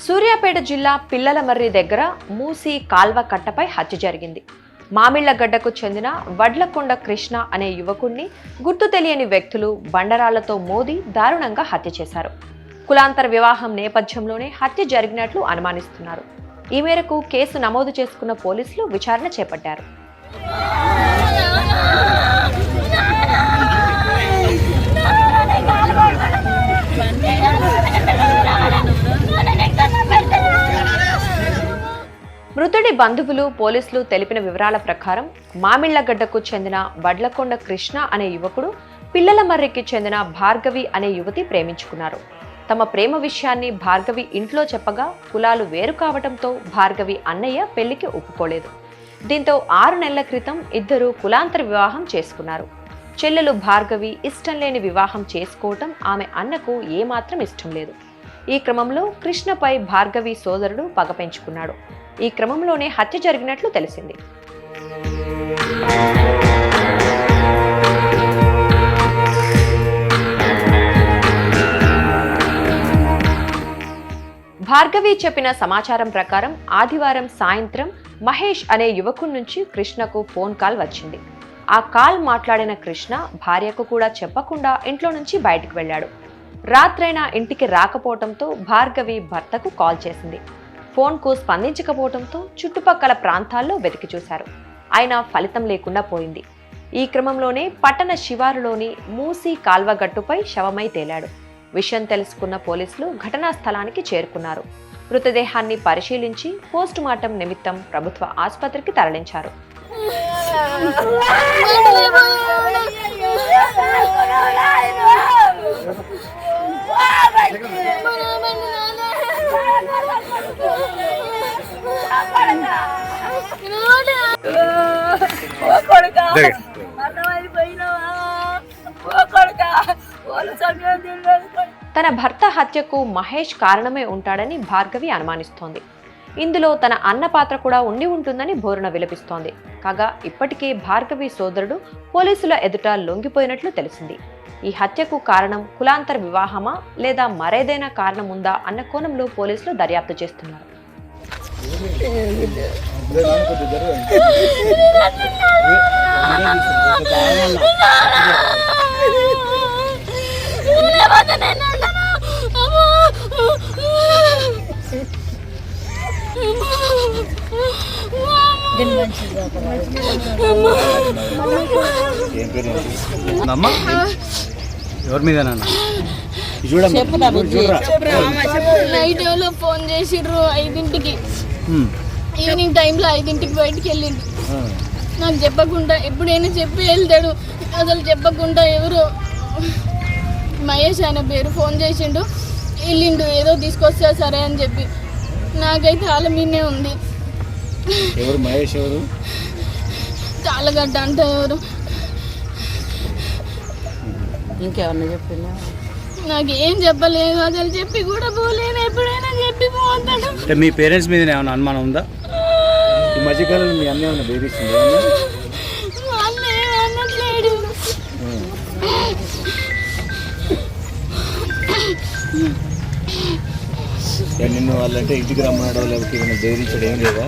సూర్యాపేట జిల్లా పిల్లలమర్రి దగ్గర మూసి కాల్వ కట్టపై హత్య జరిగింది. మామిళ్లగడ్డకు చెందిన వడ్లకొండ కృష్ణ అనే యువకుణ్ణి గుర్తు తెలియని వ్యక్తులు బండరాళ్లతో మోది దారుణంగా హత్య చేశారు. కులాంతర వివాహం నేపథ్యంలోనే హత్య జరిగినట్లు అనుమానిస్తున్నారు. ఈ మేరకు కేసు నమోదు చేసుకున్న పోలీసులు విచారణ చేపట్టారు. మృతుడి బంధువులు పోలీసులు తెలిపిన వివరాల ప్రకారం మామిళ్లగడ్డకు చెందిన వడ్లకొండ కృష్ణ అనే యువకుడు పిల్లలమర్రికి చెందిన భార్గవి అనే యువతి ప్రేమించుకున్నారు. తమ ప్రేమ విషయాన్ని భార్గవి ఇంట్లో చెప్పగా కులాలు వేరు కావడంతో భార్గవి అన్నయ్య పెళ్లికి ఒప్పుకోలేదు. దీంతో 6 నెలల క్రితం ఇద్దరు కులాంతర వివాహం చేసుకున్నారు. చెల్లెలు భార్గవి ఇష్టం లేని వివాహం చేసుకోవటం ఆమె అన్నకు ఏమాత్రం ఇష్టం లేదు. ఈ క్రమంలో కృష్ణపై భార్గవి సోదరుడు పగ పెంచుకున్నాడు. ఈ క్రమంలోనే హత్య జరిగినట్లు తెలిసింది. భార్గవి చెప్పిన సమాచారం ప్రకారం ఆదివారం సాయంత్రం మహేష్ అనే యువకుడి నుంచి కృష్ణకు ఫోన్ కాల్ వచ్చింది. ఆ కాల్ మాట్లాడిన కృష్ణ భార్యకు కూడా చెప్పకుండా ఇంట్లో నుంచి బయటకు వెళ్ళాడు. రాత్రైనా ఇంటికి రాకపోవడంతో భార్గవి భర్తకు కాల్ చేసింది. ఫోన్కు స్పందించకపోవడంతో చుట్టుపక్కల ప్రాంతాల్లో వెతికి చూశారు. అయినా ఫలితం లేకుండా పోయింది. ఈ క్రమంలోనే పట్టణ శివారులోని మూసి కాల్వగట్టుపై శవమై తేలాడు. విషయం తెలుసుకున్న పోలీసులు ఘటనా స్థలానికి చేరుకున్నారు. మృతదేహాన్ని పరిశీలించి పోస్టుమార్టం నిమిత్తం ప్రభుత్వ ఆసుపత్రికి తరలించారు. తన భర్త హత్యకు మహేష్ కారణమే ఉంటాడని భార్గవి అనుమానిస్తోంది. ఇందులో తన అన్న పాత్ర కూడా ఉండి ఉంటుందని బోరున విలపిస్తోంది. కాగా ఇప్పటికే భార్గవి సోదరుడు పోలీసుల ఎదుట లొంగిపోయినట్లు తెలిసింది. ఈ హత్యకు కారణం కులాంతర వివాహమా లేదా మరేదైనా కారణం ఉందా అన్న కోణంలో పోలీసులు దర్యాప్తు చేస్తున్నారు. ఫోన్ చేసిర్రు 5ంటికి, ఈవినింగ్ టైంలో 5ంటికి బయటికి వెళ్ళిండు. నాకు చెప్పకుండా ఎప్పుడైనా చెప్పి వెళ్తాడు, అసలు చెప్పకుండా ఎవరు మహేష్ ఆయన పేరు ఫోన్ చేసిండు, వెళ్ళిండు ఏదో తీసుకొస్తా సరే అని చెప్పి. నాకైతే వాళ్ళ మీదే ఉంది. ఎవరు మహేష్? ఎవరు? చాలగడ్డ అంటే ఎవరు? ఇంకెవరిని చెప్పిందా? నాకు ఏం చెప్పలేదు, అసలు చెప్పి కూడా పోలేను. ఎప్పుడైనా చెప్పి పోతాడు. మీ పేరెంట్స్ మీద ఏమైనా అనుమానం ఉందా? ఈ మధ్యకాలంలో మీ అన్న ఏమైనా బెదిరిస్తుందా? అనట్లేడు. నిన్ను వాళ్ళంటే ఇంటికి రమ్మన్నాడో లేకపోతే ఏమైనా బెదిరించడం ఏం లేదా?